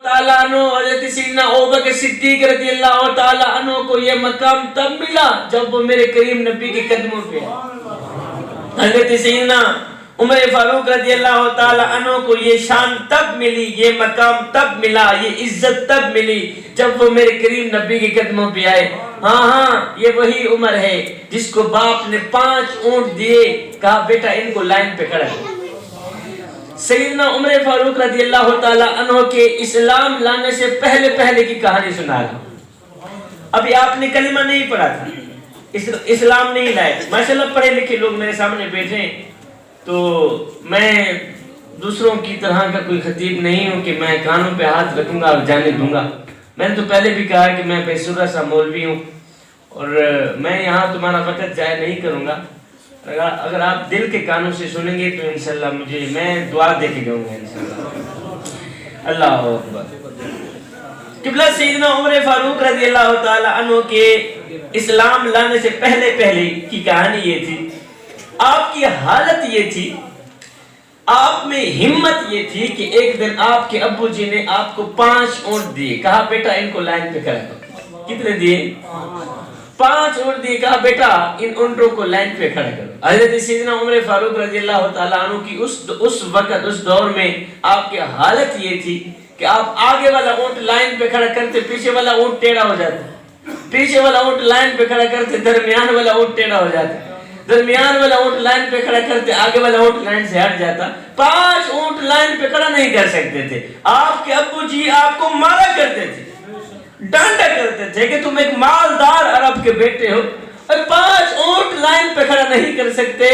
تعالیٰ عنہ حضرت سیدنا ابوبکر صدیق رضی اللہ تعالیٰ عنہ کو یہ مقام تب ملا جب وہ میرے کریم نبی کے قدموں پہ حضرت سیدنا عمر فاروق رضی اللہ تعالیٰ عنہ کو یہ شان تب ملی، یہ مقام تب ملا، یہ عزت تب ملی جب وہ میرے کریم نبی کے قدموں پہ آئے۔ ہاں یہ وہی عمر ہے جس کو باپ نے 5 اونٹ دیے، کہا بیٹا ان کو لائن پہ کھڑا ہے۔ سیدنا عمر فاروق رضی اللہ تعالیٰ عنہ کے اسلام لانے سے پہلے کی کہانی سنا رہا ہوں۔ ابھی آپ نے کلمہ نہیں پڑھا تھا، اسلام نہیں لائے، ماشاءاللہ پڑھے لکھے لوگ میرے سامنے بیٹھے ہیں، تو میں دوسروں کی طرح کا کوئی خطیب نہیں ہوں کہ میں کانوں پہ ہاتھ رکھوں گا اور جانے دوں گا۔ میں نے تو پہلے بھی کہا کہ میں بے سرہ سا مولوی ہوں اور میں یہاں تمہارا وقت ضائع نہیں کروں گا۔ اگر آپ دل کے کانوں سے سنیں گے تو انشاءاللہ میں دعا دے کے جاؤں گا انشاءاللہ۔ اللہ اکبر۔ قبلہ سیدنا عمر فاروق رضی اللہ تعالیٰ عنہ کے اسلام لانے سے پہلے کی کہانی یہ تھی، آپ کی حالت یہ تھی، آپ میں ہمت یہ تھی کہ ایک دن آپ کے ابو جی نے آپ کو 5 اونٹ دیے، کہا بیٹا ان کو لائن پہ کھڑا کرو۔ کتنے دیے؟ 5 اونٹ دیے، کہا بیٹا ان اونٹوں کو لائن پہ کھڑا کرو۔ حضرت سیدنا عمر فاروق رضی اللہ تعالیٰ عنہ کی اس وقت اس دور میں آپ کی حالت یہ تھی کہ آپ آگے والا اونٹ لائن پہ کھڑا کرتے، پیچھے والا اونٹ ٹیڑھا ہو جاتا، پیچھے والا اونٹ لائن پہ کھڑا کرتے، درمیان والا اونٹ ٹیڑھا ہو جاتا، درمیان والا اونٹ لائن پہ کھڑا کرتے، آگے والا اونٹ لائن سے ہٹ جاتا۔ 5 اونٹ لائن پہ کھڑا نہیں کر سکتے تھے۔ آپ کے ابو جی آپ کو مارا کرتے تھے، ڈانٹا کرتے تھے کہ تم ایک مالدار عرب کے بیٹے ہو اور 5 اونٹ لائن پہ کھڑا نہیں کر سکتے۔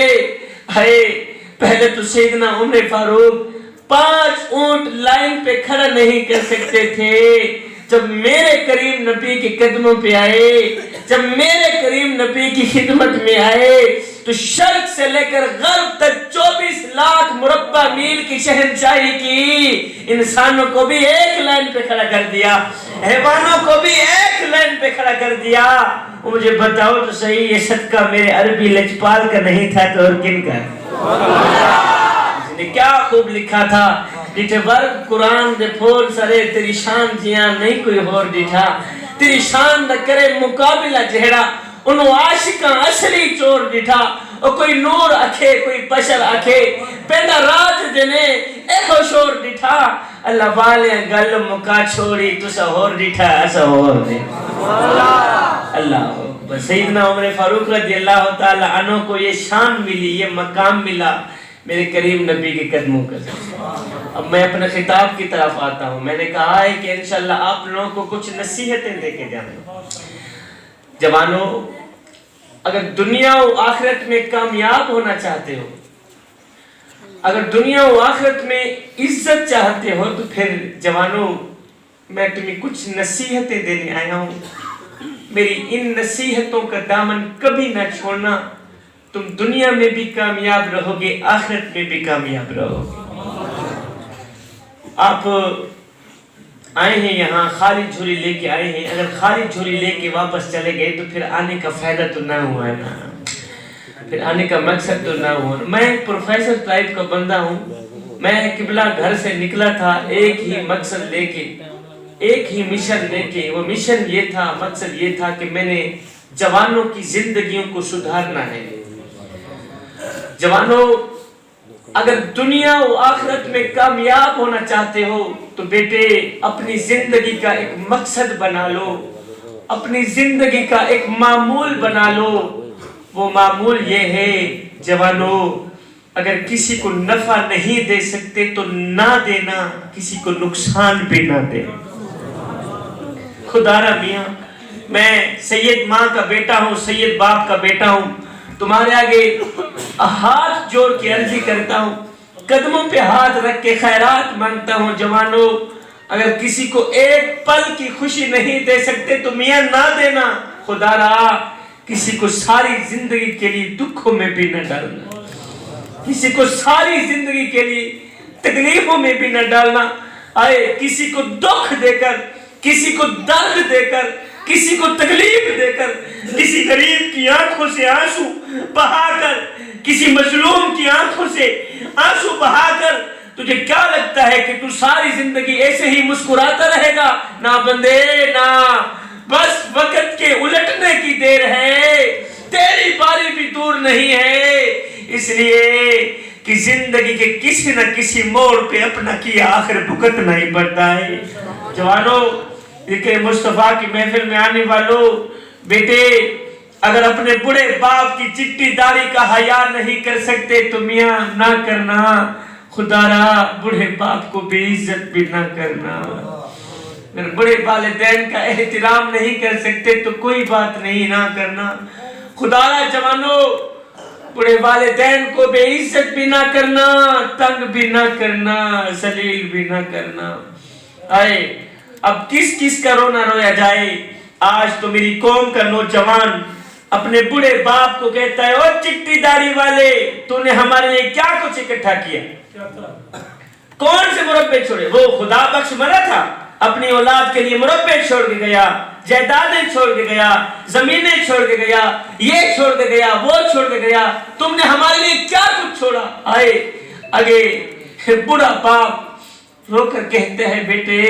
پہلے تو سیدنا عمر فاروق 5 اونٹ لائن پہ کھڑا نہیں کر سکتے تھے، جب میرے کریم نبی کے قدموں پہ آئے، جب میرے کریم نبی کی خدمت میں آئے تو شرق سے لے کر غرب تک 24 لاکھ مربع میل کی شہنشاہی کی، انسانوں کو بھی ایک لائن پہ کھڑا کر دیا، حیوانوں کو بھی ایک لائن پہ کھڑا کر دیا۔ مجھے بتاؤ تو صحیح، یہ صدقہ میرے عربی لجپال کا نہیں تھا تو اور کن کا؟ اس نے کیا خوب لکھا تھا، ڈیٹھے ورد قرآن دے پھول سرے تیری شان جیاں نہیں کوئی اور ڈیٹھا، تیری شان نہ کرے مقابلہ جہڑا انہوں عاشقاں اصلی چور ڈیٹھا، اور کوئی نور اکھے کوئی پشر اکھے پیدا رات جنے ایہو شور ڈیٹھا، اللہ والے گل مکا چھوڑی تسا ہور ڈیٹھا ایسا ہور دے۔ اللہ سیدنا عمر فاروق رضی اللہ تعالی عنہ کو یہ شان ملی، یہ مقام ملا میرے کریم نبی کے قدموں کا۔ اب میں اپنے خطاب کی طرف آتا ہوں۔ میں نے کہا ہے کہ انشاءاللہ آپ لوگوں کو کچھ نصیحتیں دے کے جائیں۔ جوانوں، اگر دنیا و آخرت میں کامیاب ہونا چاہتے ہو، اگر دنیا و آخرت میں عزت چاہتے ہو تو پھر جوانوں میں تمہیں کچھ نصیحتیں دینے آیا ہوں۔ میری ان نصیحتوں کا دامن کبھی نہ چھوڑنا، تم دنیا میں بھی کامیاب رہو گے، آخرت میں بھی کامیاب رہو گے۔ آپ آئے ہیں یہاں خالی جھولی لے کے آئے ہیں، اگر خالی جھولی لے کے واپس چلے گئے تو پھر آنے کا فائدہ تو نہ ہوا ہے نا، پھر آنے کا مقصد تو نہ ہوا۔ میں ایک پروفیسر ٹائپ کا بندہ ہوں، میں قبلہ گھر سے نکلا تھا ایک ہی مقصد لے کے، ایک ہی مشن لے کے۔ وہ مشن یہ تھا، مقصد یہ تھا کہ میں نے جوانوں کی زندگیوں کو سدھارنا ہے۔ جوانوں، اگر دنیا و آخرت میں کامیاب ہونا چاہتے ہو تو بیٹے اپنی زندگی کا ایک مقصد بنا لو، اپنی زندگی کا ایک معمول بنا لو۔ وہ معمول یہ ہے جوانوں، اگر کسی کو نفع نہیں دے سکتے تو نہ دینا، کسی کو نقصان بھی نہ دے۔ خدا را میاں، میں سید ماں کا بیٹا ہوں، سید باپ کا بیٹا ہوں، تمہارے آگے ہاتھ جوڑ کے عرضی کرتا ہوں، قدموں پہ ہاتھ رکھ کے خیرات مانگتا ہوں۔ جوانوں، اگر کسی کو ایک پل کی خوشی نہیں دے سکتے تو میاں نہ دینا، خدا را کسی کو ساری زندگی کے لیے دکھوں میں بھی نہ ڈالنا، کسی کو ساری زندگی کے لیے تکلیفوں میں بھی نہ ڈالنا۔ آئے کسی کو دکھ دے کر، کسی کو درد دے کر، کسی کو تکلیف دے کر، کسی غریب کی آنکھوں سے آنسو بہا کر، کسی مظلوم کی آنکھوں سے آنسو بہا کر تجھے کیا لگتا ہے کہ تو ساری زندگی ایسے ہی مسکراتا رہے گا؟ نہ بندے نہ، بس وقت کے الٹنے کی دیر ہے، تیری باری بھی دور نہیں ہے، اس لیے کہ زندگی کے کسی نہ کسی موڑ پہ اپنا کیا آخر بھگتنا ہی پڑتا ہے۔ جوانوں، ذکر مصطفیٰ کی محفل میں آنے والوں، بیٹے اگر اپنے بڑے باپ کی چٹی داڑھی کا حیا نہیں کر سکتے تو میاں نہ کرنا، خدا را بڑے باپ کو بے عزت بھی نہ کرنا۔ اگر بڑے والدین کا احترام نہیں کر سکتے تو کوئی بات نہیں، نہ کرنا۔ خدا را جوانوں، بڑے والدین کو بے عزت بھی نہ کرنا، تنگ بھی نہ کرنا، ذلیل بھی نہ کرنا۔ آئے اب کس کس کا رونا رویا جائے؟ آج تو میری قوم کا نوجوان اپنے بڑے باپ کو کہتا ہے، او چٹی داڑھی والے، تو نے ہمارے لیے کیا کچھ اکٹھا کیا؟ کون سے مربع چھوڑے؟ وہ خدا بخش مرا تھا، اپنی اولاد کے لیے مربع چھوڑ کے گیا، جائیدادیں چھوڑ کے گیا، زمینیں چھوڑ کے گیا، یہ چھوڑ کے گیا، وہ چھوڑ کے گیا، تم نے ہمارے لیے کیا کچھ چھوڑا؟ آئے آگے بڑا باپ رو کر کہتے ہیں، بیٹے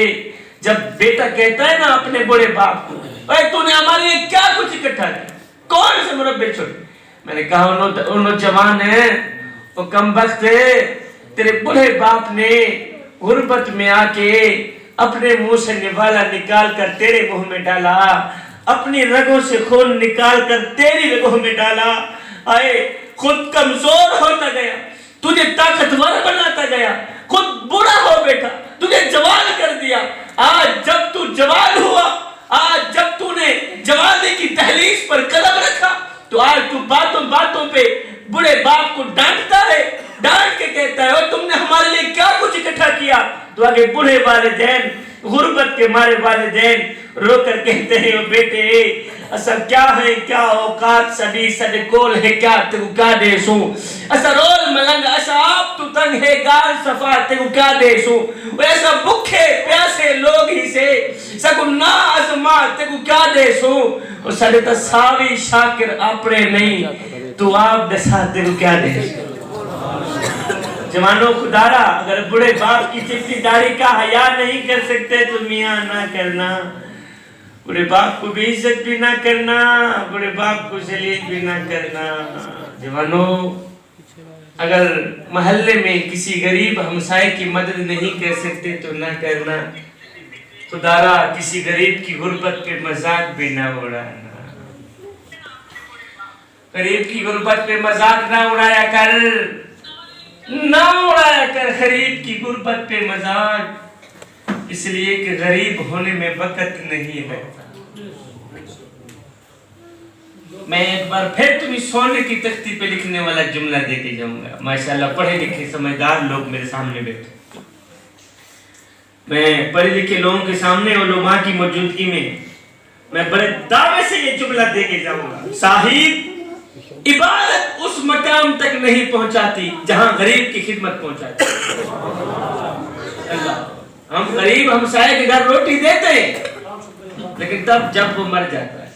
جب بیٹا کہتا ہے نا اپنے بڑے باپ کو، اے تو نے ہمارے لیے کیا کچھ اکٹھا کیا؟ کون سے مربع چھوڑے؟ میں نے کہا انہوں نوجوان ہیں، وہ کم بخت ہے، تیرے بڑے باپ نے غربت میں آ کے اپنے منہ سے نوالا نکال کر تیرے منہ میں ڈالا، اپنی رگوں سے خون نکال کر تیری رگوں میں ڈالا، آئے خود کمزور ہوتا گیا، تجھے طاقتور بناتا گیا، خود بوڑھا ہو بیٹھا، تجھے جوان کر دیا۔ آج جب تو جوان ہوا، آج جب تو نے جوانی کی دہلیز پر قدم رکھا، تو آج تو باتوں باتوں پہ بڑے باپ کو ڈانٹتا ہے، ڈانٹ کے کہتا ہے، اور تم نے ہمارے لیے کیا کچھ اکٹھا کیا؟ تو آگے بڑے والدین، غربت کے مارے والدین رو کر کہتے ہیں، او بیٹے اسا کیا ہے، کیا اوقات سبھی سب کول ہے، کیا تیرو کیا دیسوں، اسا رول ملنگ، اسا آپ تو تنگ ہے، گال صفا تیرو کیا دیسوں، ایسا بکھے پیاسے لوگ ہی سے سکو نا ازما تیرو کیا دیسوں، اور سارے تا ساوی شاکر اپنے نہیں، تو آپ دسا تیرو کیا دیسوں۔ جوانوں، خدارا اگر بڑے باپ کی چٹی داڑھی کا حیا نہیں کر سکتے تو میاں نہ کرنا، بڑے باپ کو بے عزت بھی نہ کرنا، بڑے باپ کو ذلیل بھی نہ کرنا۔ جوانوں، اگر محلے میں کسی غریب ہمسائے کی مدد نہیں کر سکتے تو نہ کرنا، خدارا کسی غریب کی غربت پہ مذاق بھی نہ اڑانا، غریب کی غربت پہ مذاق نہ اڑایا کر، نہ اڑایا کر غریب کی غربت پہ مذاق، اس لیے کہ غریب ہونے میں وقت نہیں رہتا۔ میں ایک بار پھر تمہیں سونے کی تختی پہ لکھنے والا جملہ دے کے جاؤں گا، ماشاءاللہ پڑھے لکھے سمجھدار لوگ میرے سامنے بیٹھے، میں پڑھے لکھے لوگوں کے سامنے علماء کی موجودگی میں بڑے دعوے سے یہ جملہ دے کے جاؤں گا، صاحب عبادت اس مقام تک نہیں پہنچاتی جہاں غریب کی خدمت پہنچاتی۔ ہم غریب ہمسائے کے گھر روٹی دیتے ہیں، لیکن تب جب وہ مر جاتا ہے۔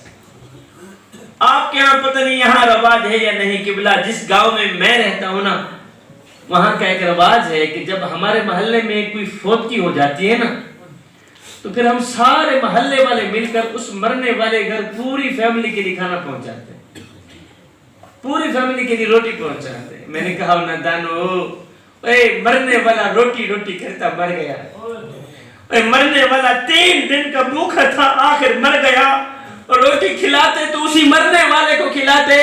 آپ کے ہاں پتہ نہیں یہاں رواج ہے یا نہیں، قبلہ جس گاؤں میں میں رہتا ہوں نا، وہاں کا ایک رواج ہے کہ جب ہمارے محلے میں کوئی فوتگی ہو جاتی ہے نا، تو پھر ہم سارے محلے والے مل کر اس مرنے والے گھر پوری فیملی کے لیے کھانا پہنچاتے ہیں، پوری فیملی کے لیے روٹی پہنچاتے ہیں۔ میں نے کہا نادانو، اے مرنے والا روٹی روٹی کرتا مر گیا، اے مرنے والا 3 دن کا بھوکا تھا آخر مر گیا، اور روٹی کھلاتے تو اسی مرنے والے کو کھلاتے،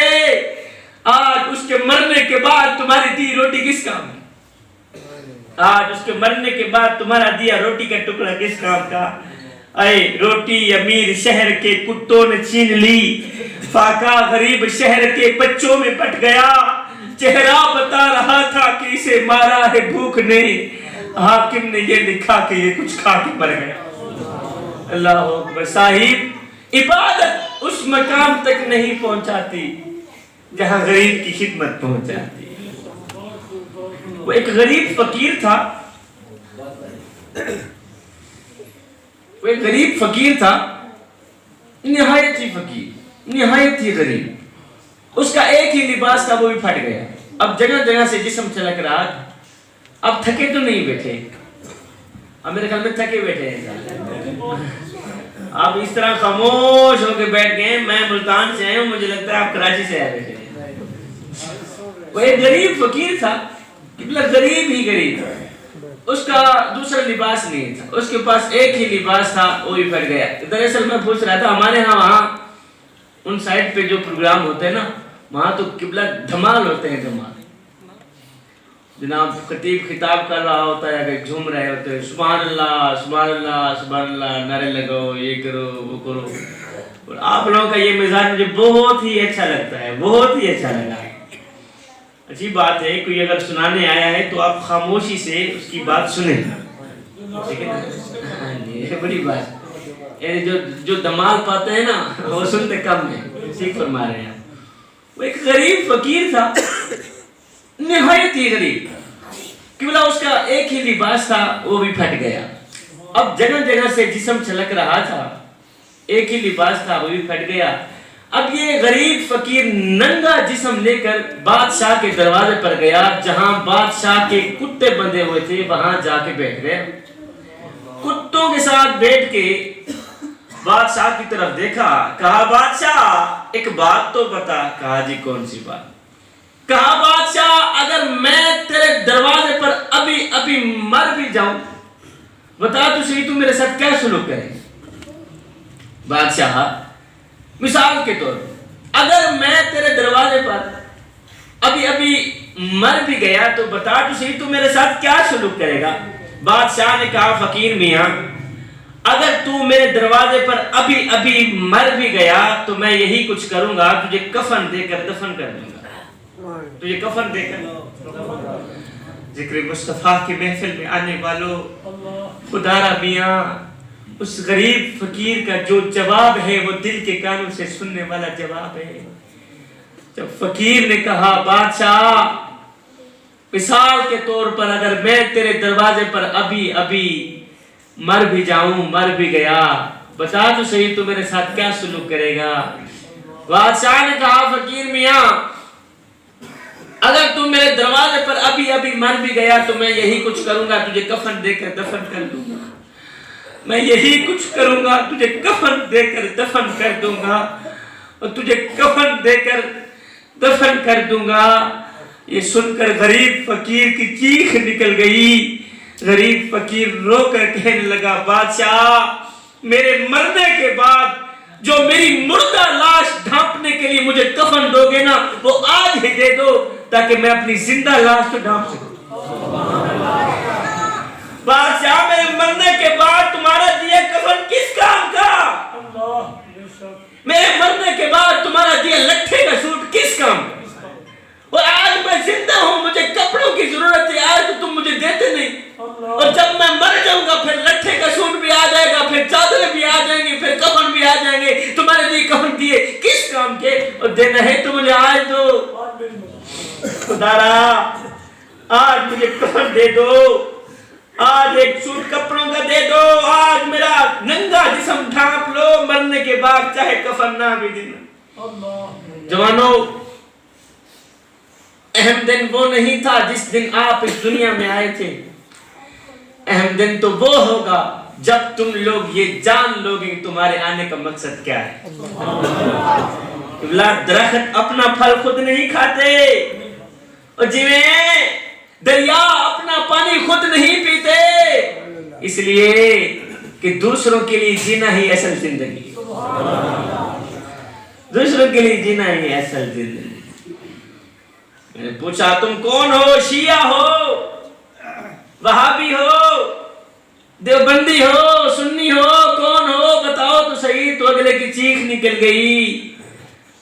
آج اس کے مرنے کے بعد تمہاری دی روٹی کس کام ہے؟ آج اس کے مرنے کے بعد تمہارا دیا روٹی کا ٹکڑا کس کام کا؟ اے روٹی امیر شہر کے کتوں نے چھین لی، فاقہ غریب شہر کے بچوں میں پٹ گیا، چہرہ بتا رہا تھا کہ اسے مارا ہے بھوک نے، حاکم نے یہ لکھا کہ یہ کچھ کھا کے مر گیا۔ اللہ اکبر۔ صاحب عبادت اس مقام تک نہیں پہنچاتی جہاں غریب کی خدمت پہنچاتی۔ وہ ایک غریب فقیر تھا، وہ ایک غریب فقیر تھا، نہایت ہی فقیر، نہایت ہی غریب، اس کا ایک ہی لباس تھا وہ بھی پھٹ گیا، اب جگہ جگہ سے جسم چلک رہا تھا، اب تھکے تو نہیں بیٹھے، اب میرے خیال میں تھکے بیٹھے ہیں، آپ اس طرح خاموش ہو کے بیٹھ گئے. میں ملتان سے آیا ہوں، مجھے لگتا ہے آپ کراچی سے آئے بیٹھے ہیں. وہ ایک غریب فقیر تھا، غریب ہی غریب، اس کا دوسرا لباس نہیں تھا، اس کے پاس ایک ہی لباس تھا، وہ بھی پھٹ گیا. دراصل میں پوچھ رہا تھا، ہمارے ہاں وہاں ان سائٹ پہ جو پروگرام ہوتے ہیں نا، وہاں تو قبلہ دھمال ہوتے ہیں، دھمال. جناب خطیب خطاب کر رہا ہوتا ہے، اگر جھوم رہے ہوتے ہیں، سبحان اللہ سبحان اللہ سبحان اللہ، نعرے لگاؤ، یہ کرو وہ کرو. اور آپ لوگوں کا یہ مزاج مجھے بہت ہی اچھا لگتا ہے، بہت ہی اچھا لگا. اچھی بات ہے، کوئی اگر سنانے آیا ہے تو آپ خاموشی سے اس کی بات سنیں، ٹھیک ہے نا؟ یہ بڑی بات، جو دمال پاتے ہیں نا وہ سنتے کم ہیں. ٹھیک فرما رہے ہیں. وہ ایک غریب فقیر تھا، نہایت ہی غریب، کیونکہ اس کا ایک ہی لباس تھا، وہ بھی پھٹ گیا. اب جگہ جگہ سے جسم چھلک رہا تھا، ایک ہی لباس تھا، وہ بھی پھٹ گیا. اب یہ غریب فقیر ننگا جسم لے کر بادشاہ کے دروازے پر گیا، جہاں بادشاہ کے کتے بندھے ہوئے تھے، وہاں جا کے بیٹھ گیا. کتوں کے ساتھ بیٹھ کے بادشاہ کی طرف دیکھا، کہا بادشاہ ایک بات تو بتا. کہا جی کون سی بات؟ کہا بادشاہ اگر میں تیرے دروازے پر ابھی ابھی مر بھی جاؤں، بتا تو صحیح تو میرے ساتھ کیا سلوک کرے. بادشاہ مثال کے طور پر اگر میں تیرے دروازے پر ابھی ابھی مر بھی گیا تو بتا تو صحیح تو میرے ساتھ کیا سلوک کرے گا. بادشاہ نے کہا فقیر میاں اگر تو میرے دروازے پر ابھی ابھی مر بھی گیا تو میں یہی کچھ کروں گا، تجھے کفن دے کر دفن کر دوں گا. تجھے کفن دے کر. ذکر مصطفیٰ کی محفل میں آنے والوں، خدا را میاں اس غریب فقیر کا جو جواب ہے وہ دل کے کانوں سے سننے والا جواب ہے. جب فقیر نے کہا بادشاہ مثال کے طور پر اگر میں تیرے دروازے پر ابھی ابھی مر بھی جاؤں، مر بھی گیا، بتا تو صحیح تو میرے ساتھ کیا سلوک کرے گا. بادشاہ نے کہا فقیر میاں اگر تم میرے دروازے پر ابھی ابھی مر بھی گیا تو میں یہی کچھ کروں گا، تجھے کفن دے کر دفن کر دوں گا. میں یہی کچھ کروں گا، تجھے کفن دے کر دفن کر دوں گا، اور تجھے کفن دے کر دفن کر دوں گا. یہ سن کر غریب فقیر کی چیخ نکل گئی. غریب فقیر رو کر کہنے لگا بادشاہ میرے مرنے کے بعد جو میری مردہ لاش ڈھانپنے کے لیے مجھے کفن دو گے نا، وہ آج ہی دے دو تاکہ میں اپنی زندہ لاش کو ڈھانپ سکوں. بادشاہ میرے مرنے کے بعد تمہارا دیا کفن کس کام کا؟ میرے مرنے کے بعد تمہارا دیا لٹھے کا سوٹ کس کام کا؟ اور آج میں زندہ ہوں، مجھے کپڑوں کی ضرورت ہے، آج تو تم مجھے دیتے نہیں، اور جب میں مر جاؤں گا پھر لٹھے کا سوٹ بھی آ جائے گا، پھر چادریں بھی آ جائیں گی، پھر کفن بھی آ جائیں گے. تمہارے لیے کفن دیے کس کام کے؟ اور دینا ہے تو مجھے آج دو. خدا را آج مجھے کفن دے دو، آج ایک سوٹ کپڑوں کا دے دو، آج میرا ننگا جسم ڈھانپ لو، مرنے کے بعد چاہے کفن نہ بھی دینا. جوانوں اہم دن وہ نہیں تھا جس دن آپ اس دنیا میں آئے تھے، اہم دن تو وہ ہوگا جب تم لوگ یہ جان لوگے کہ تمہارے آنے کا مقصد کیا ہے. درخت اپنا پھل خود نہیں کھاتے، اور جویں دریا اپنا پانی خود نہیں پیتے، اس لیے کہ دوسروں کے لیے جینا ہی اصل زندگی، دوسروں کے لیے جینا ہی اصل زندگی. میں نے پوچھا تم کون ہو؟ شیعہ ہو، وہابی ہو، دیوبندی ہو، سنی ہو، کون ہو بتاؤ تو صحیح. تو اگلے کی چیخ نکل گئی،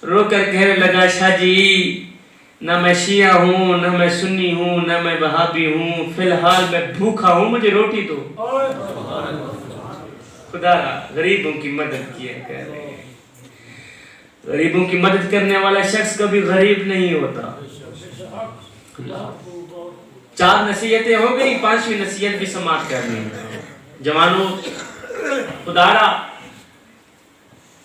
رو کر کہنے لگا شاہ جی نہ میں شیعہ ہوں، نہ میں سنی ہوں، نہ میں وہابی ہوں، فی الحال میں بھوکا ہوں، مجھے روٹی دو. خدا غریبوں کی مدد کیا کر رہے ہیں. غریبوں کی مدد کرنے والا شخص کبھی غریب نہیں ہوتا. 4 نصیحتیں ہو گئی، 5ویں نصیحت بھی سماعت کرنی ہے. جوانوں خدا را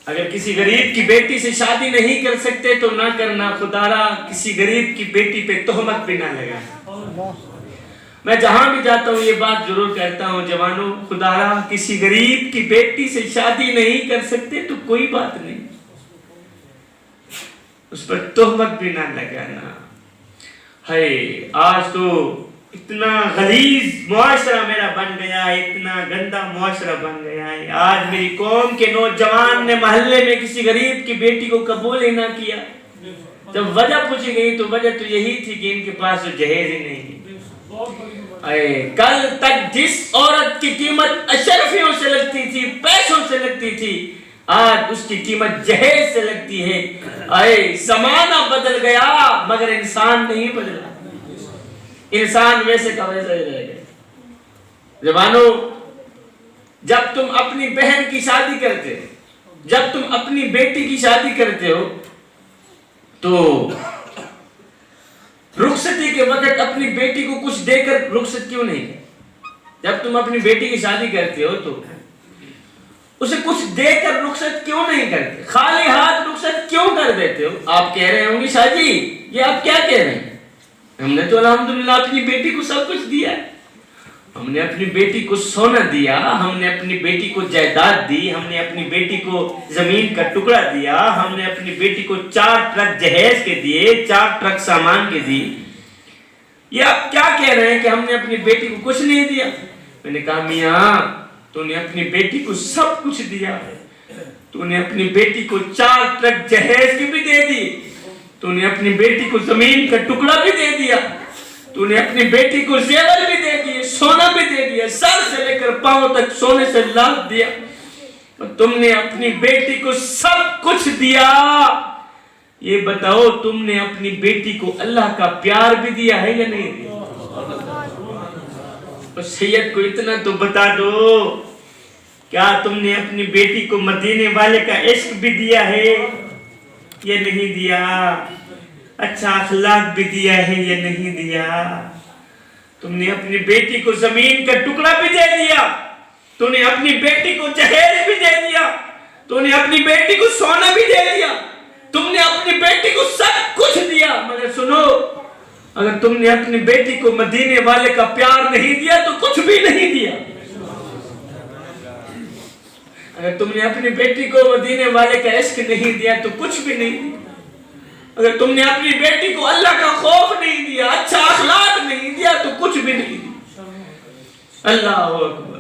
اگر کسی غریب کی بیٹی سے شادی نہیں کر سکتے تو نہ کرنا. خدا را کسی غریب کی بیٹی پہ تہمت بھی نہ لگا. میں جہاں بھی جاتا ہوں یہ بات ضرور کہتا ہوں، جوانوں خدا را کسی غریب کی بیٹی سے شادی نہیں کر سکتے تو کوئی بات نہیں، اس پر تہمت بھی نہ لگانا ہے۔ آج تو اتنا غلیظ معاشرہ میرا بن گیا ہے، اتنا گندا معاشرہ بن گیا ہے، آج میری قوم کے نوجوان نے محلے میں کسی غریب کی بیٹی کو قبول ہی نہ کیا۔ جب وجہ پوچھی گئی تو وجہ تو یہی تھی کہ ان کے پاس تو جہیز ہی نہیں ہے۔ کل تک جس عورت کی قیمت اشرفیوں سے لگتی تھی، پیسوں سے لگتی تھی، آج اس کی قیمت جہیز سے لگتی ہے۔ زمانہ بدل گیا مگر انسان نہیں بدلا، انسان ویسے کا ویسے ہی رہ گئے۔ جوانوں جب تم اپنی بہن کی شادی کرتے ہو، جب تم اپنی بیٹی کی شادی کرتے ہو تو رخصتی کے وقت اپنی بیٹی کو کچھ دے کر رخصت کیوں نہیں کرتے؟ جب تم اپنی بیٹی کی شادی کرتے ہو تو اسے کچھ دے کر رخصت کیوں نہیں کرتے؟ خالی ہاتھ رخصت کیوں کر دیتے ہو؟ آپ کہہ رہے ہوں گے شاہ جی یہ آپ کیا کہہ رہے ہیں، ہم نے تو الحمدللہ اپنی بیٹی کو سب کچھ دیا ہے، ہم نے اپنی بیٹی کو سونا دیا، ہم نے اپنی بیٹی کو جائیداد دی، ہم نے اپنی بیٹی کو زمین کا ٹکڑا دیا، ہم نے اپنی بیٹی کو 4 ٹرک جہیز کے دیے، 4 ٹرک سامان کے دی۔ یہ آپ کیا کہہ رہے ہیں کہ ہم نے اپنی بیٹی کو کچھ نہیں دیا؟ میں نے کہا میاں تو نے اپنی بیٹی کو سب کچھ دیا، تو نے اپنی بیٹی کو 4 ٹرک جہیز کی بھی دے دی، تو نے اپنی بیٹی کو زمین کا ٹکڑا بھی دے دیا، تو نے اپنی بیٹی کو زیور بھی دے دیے، سونا بھی دے دیا، سر سے لے کر پاؤں تک سونے سے لاد دیا، تم نے اپنی بیٹی کو سب کچھ دیا۔ یہ بتاؤ تم نے اپنی بیٹی کو اللہ کا پیار بھی دیا ہے یا نہیں دیا؟ اور سید کو اتنا تو بتا دو، کیا تم نے اپنی بیٹی کو مدینے والے کا عشق بھی دیا ہے یا نہیں دیا؟ اچھا اخلاق بھی دیا ہے یا نہیں دیا؟ تم نے اپنی بیٹی کو زمین کا ٹکڑا بھی دے دیا، تو نے اپنی بیٹی کو جہیز بھی دے دیا، تو نے اپنی بیٹی کو سونا بھی دے دیا، تم نے اپنی بیٹی کو سب کچھ دیا، مگر سنو اگر تم نے اپنی بیٹی کو مدینے والے کا پیار نہیں دیا تو کچھ بھی نہیں دیا۔ اگر تم نے اپنی بیٹی کو مدینے والے کا عشق نہیں دیا تو کچھ بھی نہیں دیا۔ اگر تم نے اپنی بیٹی کو اللہ کا خوف نہیں دیا، اچھا اخلاق نہیں دیا تو کچھ بھی نہیں دیا۔ اللہ اکبر۔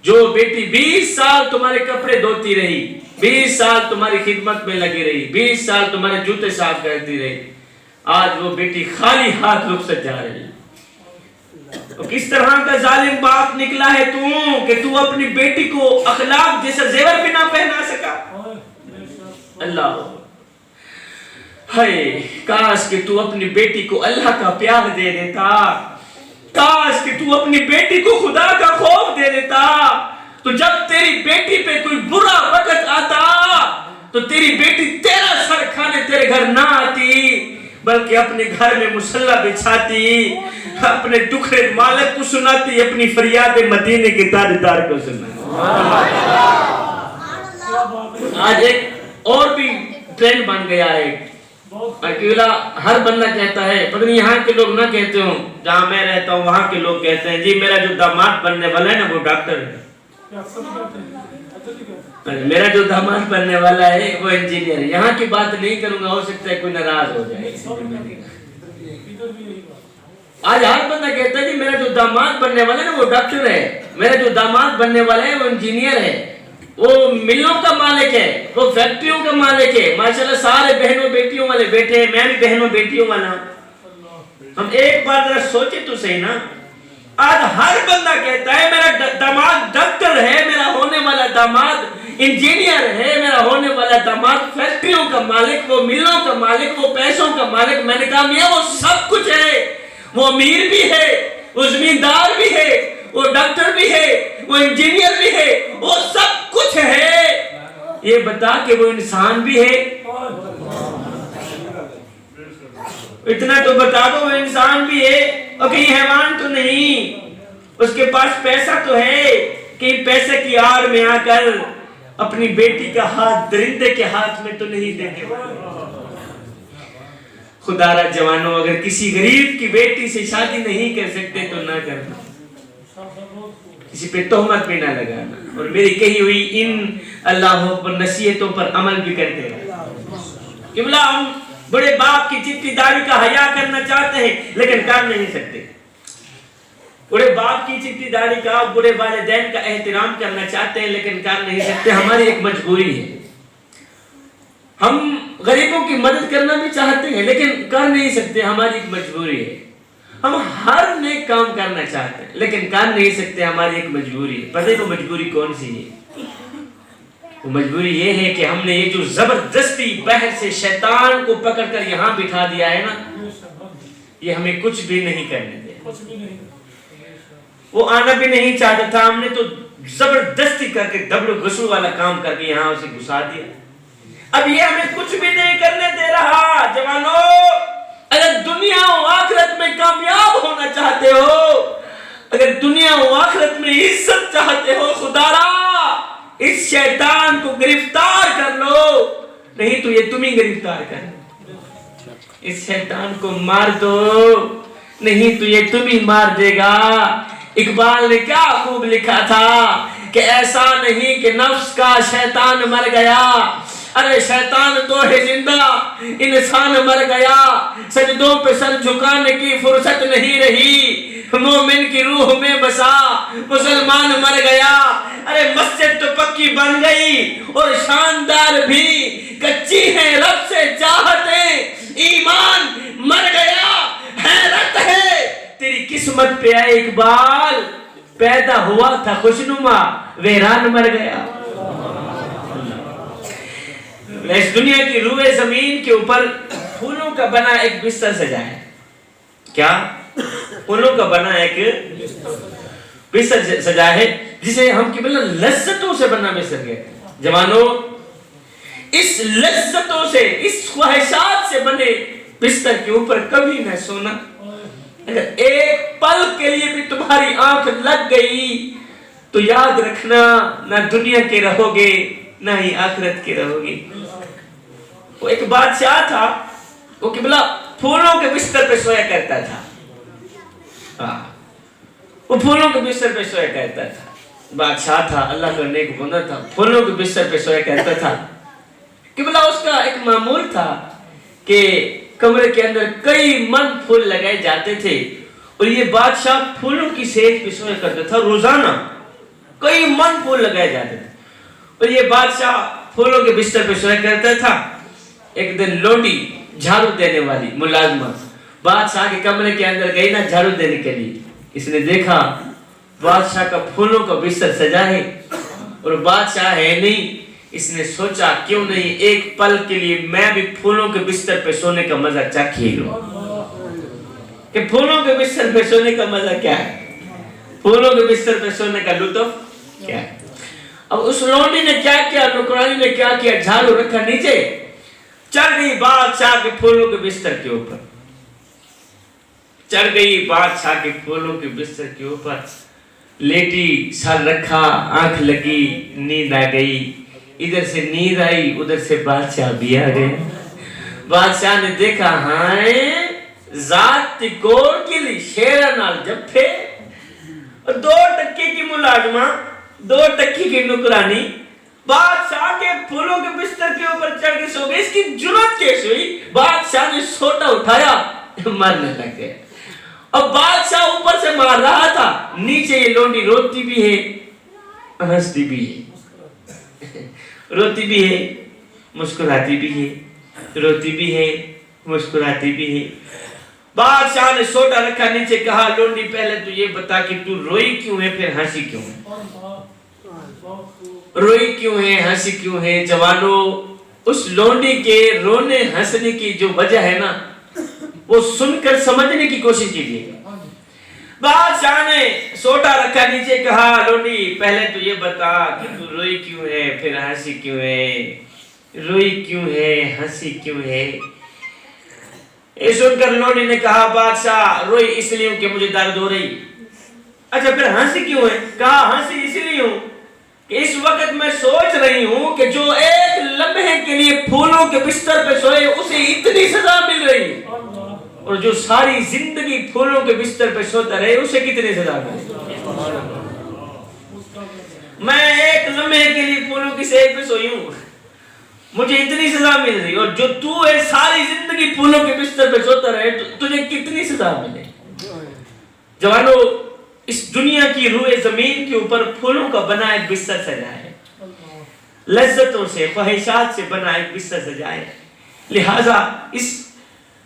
جو بیٹی 20 سال تمہارے کپڑے دھوتی رہی، 20 سال تمہاری خدمت میں لگی رہی، 20 سال تمہارے جوتے صاف کرتی رہی، آج وہ بیٹی خالی ہاتھ رخصت جا رہی ہے۔ کس طرح کا ظالم باپ نکلا ہے تو کہ تو اپنی بیٹی کو اخلاق جیسا زیور بھی نہ پہنا سکا۔ اللہ ہائے کاش کہ تو اپنی بیٹی کو اللہ کا پیار دے دیتا، کاش کہ تو اپنی بیٹی کو خدا کا خوف دے دیتا، تو جب تیری بیٹی پہ کوئی برا وقت آتا تو تیری بیٹی تیرا سر کھانے تیرے گھر نہ آتی بلکہ اپنے گھر میں مصلی بچھاتی، اپنے دکھڑے مالک کو سناتی، اپنی فریاد مدینے کے تاجدار کو سناتی۔ آج ایک اور بھی ٹرینڈ بن گیا ہے، اکیلا ہر بندہ کہتا ہے، پتہ نہیں یہاں کے لوگ نہ کہتے ہوں، جہاں میں رہتا ہوں وہاں کے لوگ کہتے ہیں جی میرا جو داماد بننے والا ہے نا وہ ڈاکٹر ہے، میرا جو داماد بننے والا ہے وہ انجینئر ہے۔ یہاں کی بات نہیں کروں گا، ہو سکتا ہے کوئی ناراض ہو جائے۔ آج ہر بندہ کہتا ہے جی میرا جو داماد بننے والا ہے نا وہ ڈاکٹر ہے، میرا جو داماد بننے والا ہے وہ انجینئر ہے، وہ ملوں کا مالک ہے، وہ فیکٹریوں کا مالک ہے۔ ماشاءاللہ سارے بہنوں بیٹیوں والے بیٹھے ہیں، میں بھی بہنوں بیٹیوں والا ہوں۔ ہم ایک بار ذرا سوچے تو صحیح نا، آج ہر بندہ کہتا ہے میرا داماد ڈاکٹر ہے، میرا ہونے والا داماد انجینئر ہے، میرا ہونے والا داماد فیکٹریوں کا مالک، وہ ملوں کا مالک، وہ پیسوں کا مالک۔ میں نے کہا میاں وہ سب کچھ ہے، وہ امیر بھی ہے، وہ زمیندار بھی ہے، وہ ڈاکٹر بھی ہے، وہ انجینئر بھی ہے، وہ سب کچھ ہے، یہ بتا کہ وہ انسان بھی ہے؟ اتنا تو بتا دو وہ انسان بھی ہے، اور کہیں حیوان تو نہیں، اس کے پاس پیسہ تو ہے، کہیں پیسے کی آڑ میں آ کر اپنی بیٹی کا ہاتھ درندے کے ہاتھ میں تو نہیں دے گے۔ خدا را جوانوں اگر کسی غریب کی بیٹی سے شادی نہیں کر سکتے تو نہ کرنا، کسی پہ تہمت بھی نہ لگانا، اور میری کہی ہوئی ان اللہ پر نصیحتوں پر عمل بھی کرتے رہنا۔ قبلہ ہم بڑے باپ کی چٹی داڑھی کا حیا کرنا چاہتے ہیں لیکن کر نہیں سکتے، بڑے باپ کی چٹی داڑھی کا، بڑے والدین کا احترام کرنا چاہتے ہیں لیکن کر نہیں سکتے، ہماری ایک مجبوری ہے۔ ہم غریبوں کی مدد کرنا بھی چاہتے ہیں لیکن کر نہیں سکتے، ہماری ایک مجبوری ہے۔ ہم ہر نیک کام کرنا چاہتے ہیں لیکن کر نہیں سکتے، ہماری ایک مجبوری ہے۔ پتہ ہے وہ مجبوری کون سی ہے؟ وہ مجبوری یہ ہے کہ ہم نے یہ جو زبردستی بہر سے شیطان کو پکڑ کر یہاں بٹھا دیا ہے نا، یہ ہمیں کچھ بھی نہیں کرنے دے۔ وہ آنا بھی نہیں چاہتا تھا، ہم نے تو زبردستی کر کے دبل غسل والا کام کر کے یہاں اسے گھسا دیا۔ اب یہ ہمیں کچھ بھی نہیں کرنے دے رہا۔ جوانوں، اگر دنیا و آخرت میں کامیاب ہونا چاہتے ہو، اگر دنیا و آخرت میں عزت چاہتے ہو، خدا را اس شیطان کو گرفتار کر لو، نہیں تو یہ تمہیں گرفتار کر لو۔ اس شیطان کو مار دو، نہیں تو یہ تمہیں مار دے گا۔ اقبال نے کیا خوب لکھا تھا کہ ایسا نہیں کہ نفس کا شیطان مر گیا، ارے شیطان تو ہے زندہ، انسان مر گیا، سجدوں پہ سر جھکانے کی فرصت نہیں رہی، مومن کی روح میں بسا مسلمان مر گیا۔ ارے مسجد تو پکی بن گئی اور شاندار بھی، کچی ہے رب سے چاہتے، ایمان مر گیا، حیرت ہے تیری قسمت پہ اے اقبال، پیدا ہوا تھا خوشنما ویران مر گیا۔ اس دنیا کی روئے زمین کے اوپر پھولوں کا بنا ایک بستر سجا ہے۔ کیا؟ پھولوں کا بنا ایک بستر سجا ہے جسے ہم قبلہ لذتوں سے بنا بستر کہتے ہیں۔ جوانوں، اس لذتوں سے، اس خواہشات سے بنے بستر کے اوپر کبھی نہ سونا۔ اگر ایک پل کے لیے بھی تمہاری آنکھ لگ گئی تو یاد رکھنا نہ دنیا کے رہو گے نہ ہی آخرت کے رہو گے۔ وہ ایک بادشاہ تھا، وہ قبلہ پھولوں کے بستر پہ سویا کرتا تھا۔ وہ پھولوں کے بستر پہ سویا کرتا تھا، بادشاہ تھا، اللہ کا نیک بندہ تھا، پھولوں کے بستر پہ سویا کرتا تھا۔ قبلہ اس کا ایک معمول تھا کہ کمرے کے اندر کئی من پھول لگائے جاتے تھے اور یہ بادشاہ پھولوں کی سیج پہ سویا کرتا تھا۔ روزانہ کئی من پھول لگائے جاتے تھے اور یہ بادشاہ پھولوں کے بستر پہ سویا کرتا تھا۔ ایک دن لونڈی جھاڑو دینے والی ملازمہ بادشاہ کے کمرے کے اندر گئی نا جھاڑو دینے کے لیے، اس نے دیکھا بادشاہ کا پھولوں کا بستر سجا ہے اور بادشاہ ہے نہیں۔ اس نے سوچا کیوں نہیں ایک پل کے لیے میں بھی پھولوں کے بستر پہ سونے کا مزہ چکھے لوں۔ کہ پھولوں کے بستر پہ سونے کا مزہ کیا ہے، پھولوں کے بستر پہ سونے کا لطف کیا ہے۔ اب اس لونڈی نے کیا کیا، نوکرانی نے کیا کیا، جھاڑو رکھا نیچے، چڑھ گئی بادشاہ کے پھولوں کے بستر کے اوپر، چڑھ گئی بادشاہ کے پھولوں کے بستر کے اوپر، لیٹی، سر رکھا، آنکھ لگی، نیند آ گئی۔ ادھر سے نیند آئی، ادھر سے بادشاہ بھی آ گئے۔ بادشاہ نے دیکھا ہائے ذات کوڑ کے لیے شیرہ نال جپے اور 2 ٹکے کی ملازمہ، 2 ٹکے کی نوکرانی بادشاہ کے پھولوں کے بستر کے اوپر چڑھ کے سو گئی۔ اس کی جرات کیسے ہوئی؟ بادشاہ نے سوٹا اٹھایا، مرنے لگ گئے۔ اور بادشاہ اوپر سے مار رہا تھا، نیچے یہ لونڈی روتی بھی ہے ہنستی بھی ہے، روتی بھی ہے مسکراتی بھی ہے، روتی بھی ہے مسکراتی بھی ہے۔ بادشاہ نے سوٹا رکھا نیچے، کہا لونڈی پہلے تو یہ بتا کہ تو روئی کیوں ہے پھر ہنسی کیوں ہے، روئی کیوں ہے ہنسی کیوں ہے۔ جوانوں، اس لونڈی کے رونے ہنسنے کی جو وجہ ہے نا وہ سن کر سمجھنے کی کوشش کیجیے۔ بادشاہ نے سوٹا رکھا نیچے، کہا لونڈی پہلے تو یہ بتا کہ تو روئی کیوں ہے پھر ہنسی کیوں ہے، روئی کیوں ہے ہنسی کیوں ہے۔ یہ سن کر لونڈی نے کہا بادشاہ روئی اس لیے ہوں کہ مجھے درد ہو رہی۔ اچھا پھر ہنسی کیوں ہے؟ کہا ہنسی اس لیے ہوں کہ اس وقت میں سوچ رہی ہوں کہ جو ایک لمحے کے لیے پھولوں کے بستر پہ سوئے اسے اتنی سزا مل رہی ہے۔ اور جو ساری زندگی پھولوں کے بستر پہ سوتا رہے اسے کتنی سزا ملے؟ میں ایک لمحے کے لیے پھولوں کی سیب پہ سوئی ہوں، مجھے اتنی سزا مل رہی، اور جو تو ہے ساری زندگی پھولوں کے بستر پہ سوتا رہے تجھے کتنی سزا ملے؟ جوانو، اس دنیا کی روئے زمین کے اوپر پھولوں کا بنا ایک بستر سجا ہے، لذتوں سے خواہشات سے بنا ایک بستر سجا ہے، لہٰذا اس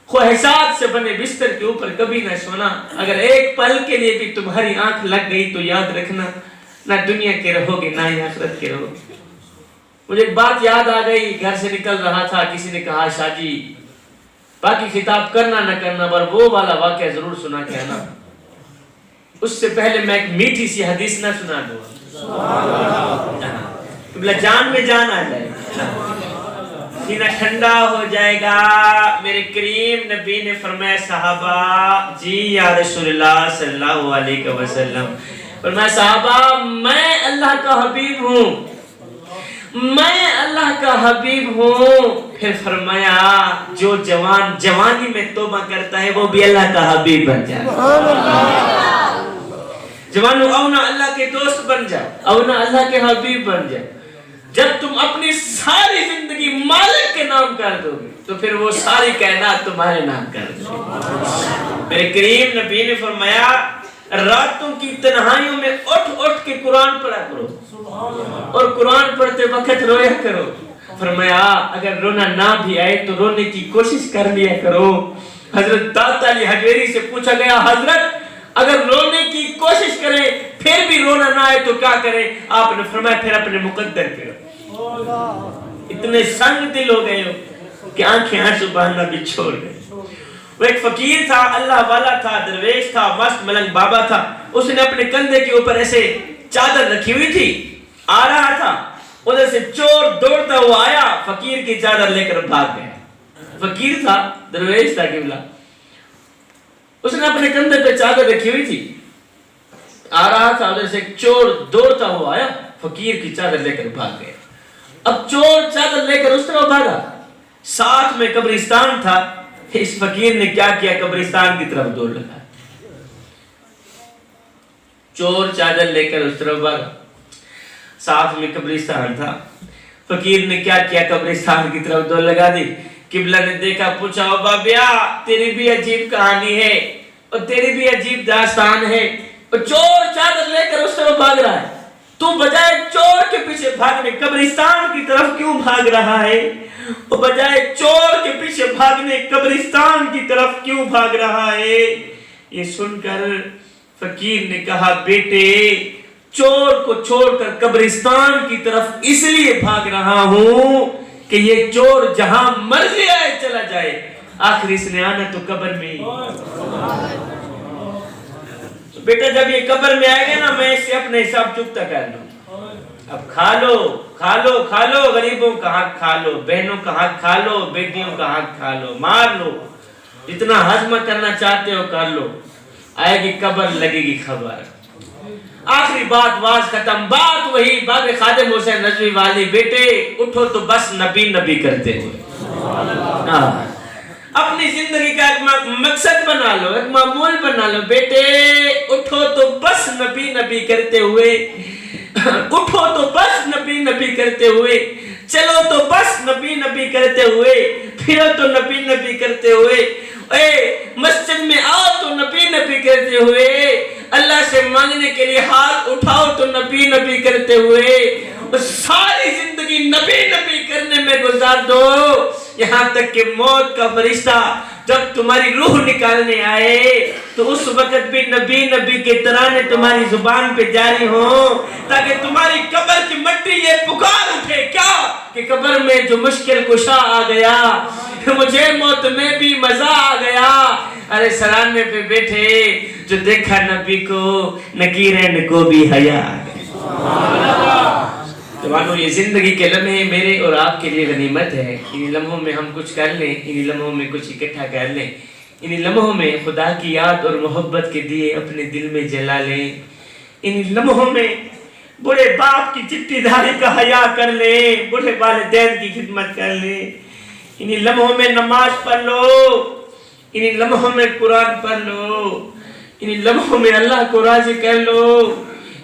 خواہشات سے بنے بستر کے اوپر کبھی نہ سونا۔ اگر ایک پل کے لیے بھی تمہاری آنکھ لگ گئی تو یاد رکھنا نہ دنیا کے رہو گے نہ ہی آخرت کے رہو گے۔ مجھے ایک بات یاد آ گئی، گھر سے نکل رہا تھا، کسی نے کہا شاہ جی باقی خطاب کرنا نہ کرنا پر وہ والا واقعہ ضرور سنا کے آنا۔ اس سے پہلے میں ایک میٹھی سی حدیث نہ سنا دوں، قبلہ جان میں جان آ جائے، سینہ ٹھنڈا ہو جائے گا۔ میرے کریم نبی نے فرمایا صحابہ جی یا رسول اللہ صلی اللہ علیہ وسلم، فرمایا صحابہ میں اللہ کا حبیب ہوں، میں اللہ کا حبیب ہوں۔ پھر فرمایا جو جوان جوانی میں توبہ کرتا ہے وہ بھی اللہ کا حبیب بن جائے۔ جوانو اونا اللہ کے دوست بن جاؤ، اونا اللہ کے حبیب بن جاؤ۔ جب تم اپنی ساری زندگی مالک کے نام کر دو گے تو پھر وہ ساری کائنات تمہارے نام کر دو گے۔ میرے کریم نبی نے فرمایا راتوں کی تنہائیوں میں اٹھ اٹھ کے قرآن پڑھا کرو اور قرآن پڑھتے وقت رویا کرو۔ فرمایا اگر رونا نہ بھی آئے تو رونے کی کوشش کر لیا کرو۔ حضرت داتا علی حجویری سے پوچھا گیا حضرت اگر رونے کی کوشش کریں پھر بھی رونا نہ آئے تو کیا کریں؟ آپ نے فرمایا پھر اپنے مقدر پہ رہو۔ اتنے سنگ دل ہو گئے ہو کہ آنکھیں آنسو بہانا بھی چھوڑ گئے۔ وہ ایک فقیر تھا، اللہ والا تھا، درویش تھا، مست ملنگ بابا تھا۔ اس نے اپنے کندھے کے اوپر ایسے چادر رکھی ہوئی تھی، آ رہا تھا، ادھر سے چور دوڑتا ہوا آیا، فقیر کی چادر لے کر بھاگ گیا۔ فقیر تھا، درویش تھا قبلہ، اس نے اپنے کندھے پہ چادر رکھی ہوئی تھی، آ رہا تھا، ادھر سے چور دوڑتا ہوا آیا، فقیر کی چادر لے کر بھاگ گیا۔ اب چور چادر لے کر اس طرح بھاگا، ساتھ میں قبرستان تھا، اس فقیر نے کیا کیا قبرستان کی طرف دوڑ لگا۔ چور چادر لے کر اس طرف بھاگا، ساتھ میں قبرستان تھا، فقیر نے کیا کیا قبرستان کی طرف دوڑ لگا دی۔ قبلہ نے دیکھا، پوچھا او بابیا تیری بھی عجیب کہانی ہے اور تیری بھی عجیب داستان ہے، اور چور چادر لے کر اس طرف بھاگ رہا ہے، تو بجائے چور کے پیچھے بھاگنے قبرستان کی طرف کیوں بھاگ رہا ہے؟ اور بجائے چور کے پیچھے بھاگنے قبرستان کی طرف کیوں بھاگ رہا ہے؟ یہ سن کر فقیر نے کہا بیٹے چور کو چھوڑ کر قبرستان کی طرف اس لیے بھاگ رہا ہوں کہ یہ چور جہاں مرضی آئے چلا جائے، آخر اس نے آنا تو قبر میں ہی۔ بیٹا جب یہ قبر میں آئے گا نا میں اس سے اپنے حساب چکتا کر لوں۔ اب کھا لو کھا لو کھا لو، غریبوں کا حق کھا لو، بہنوں کا حق کھا لو، بیٹیوں کا حق کھا لو، مار لو، جتنا ہضم کرنا چاہتے ہو کر لو، آئے گی قبر لگے گی خبر۔ آخری بات واز ختم، بات وہی باب خادم حسین رضوی والی، بیٹے اٹھو تو بس نبی نبی کرتے ہوئے، اپنی زندگی کا ایک مقصد بنا لو، ایک معمول بنا لو، بیٹے اٹھو تو بس نبی نبی کرتے ہوئے، اٹھو تو بس نبی نبی کرتے ہوئے، چلو تو بس نبی نبی کرتے ہوئے، پھرو تو نبی نبی کرتے ہوئے، اے مسجد میں آؤ تو نبی نبی کرتے ہوئے، اللہ سے مانگنے کے لیے ہاتھ اٹھاؤ تو نبی نبی کرتے ہوئے، اور ساری زندگی نبی نبی کرنے میں گزار دو، یہاں تک کہ موت کا فرشتہ جب تمہاری روح نکالنے آئے تو اس وقت بھی نبی نبی کے ترانے تمہاری زبان پہ جاری ہوں، تاکہ تمہاری قبر کی مٹی یہ پکار اٹھے کیا کہ قبر میں جو مشکل کشا آ گیا، مجھے موت میں بھی مزہ آ گیا۔ ارے سرانے پہ بیٹھے جو دیکھا نبی کو نکیرین کو بھی حیا آ گیا۔ جوانو یہ زندگی کے لمحے میرے اور آپ کے لیے غنیمت ہے، انہی لمحوں میں ہم کچھ کر لیں، انہی لمحوں میں کچھ اکٹھا کر لیں، انہی لمحوں میں خدا کی یاد اور محبت کے دیے اپنے دل میں جلا لیں، انہی لمحوں میں بڑے باپ کی چٹی دھاری کا حیا کر لیں، بڑے والدین کی خدمت کر لیں، انہی لمحوں میں نماز پڑھ لو، ان لمحوں میں قرآن پڑھ لو، ان لمحوں میں اللہ کو راضی کر لو،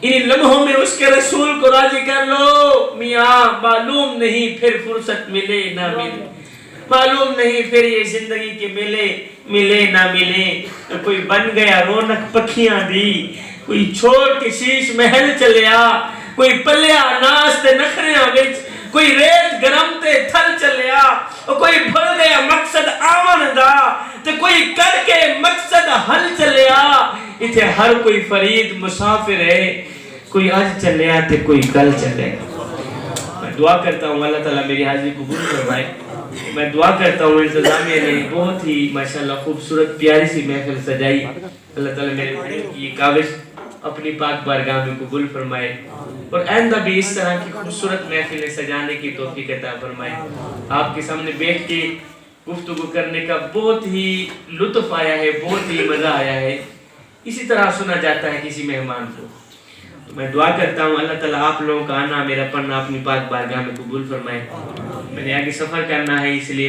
ان لمحوں میں اس کے رسول کو راضی کر لو۔ میاں معلوم نہیں پھر فرصت ملے نہ ملے، معلوم نہیں پھر یہ زندگی کے ملے نہ ملے۔ کوئی بن گیا رونق پکھیاں دی، کوئی چھوڑ کے شیش محل چلیا، کوئی پلیا ناس تے نخریاں وچ، کوئی ریت گرم تے تھل چلیا، کوئی بھول گیا مقصد آمن دا تے کوئی کر کے مقصد حل چلیا۔ اتھے ہر کوئی فرید مسافر ہے، کوئی آج چلیا تے کوئی کل چلے۔ میں دعا کرتا ہوں اللہ تعالیٰ میری حاضری قبول فرمائے۔ میں دعا کرتا ہوں انتظامیہ نے بہت ہی ماشاءاللہ خوبصورت پیاری سی محفل سجائی۔ اللہ تعالیٰ میرے بھائیوں کی یہ کاوش اپنی پاک بارگاہ میں قبول فرمائے، اور آئندہ بھی اس طرح کی خوبصورت محفلیں سجانے کی توفیق عطا فرمائے۔ آپ کے سامنے بیٹھ کے گفتگو کرنے کا بہت ہی لطف آیا ہے، بہت ہی مزہ آیا ہے، اسی طرح سنا جاتا ہے کسی مہمان کو۔ میں دعا کرتا ہوں اللہ تعالیٰ آپ لوگوں کا آنا، میرا پڑھنا اپنی پاک بارگاہ میں قبول فرمائے۔ میں نے آگے سفر کرنا ہے، اس لیے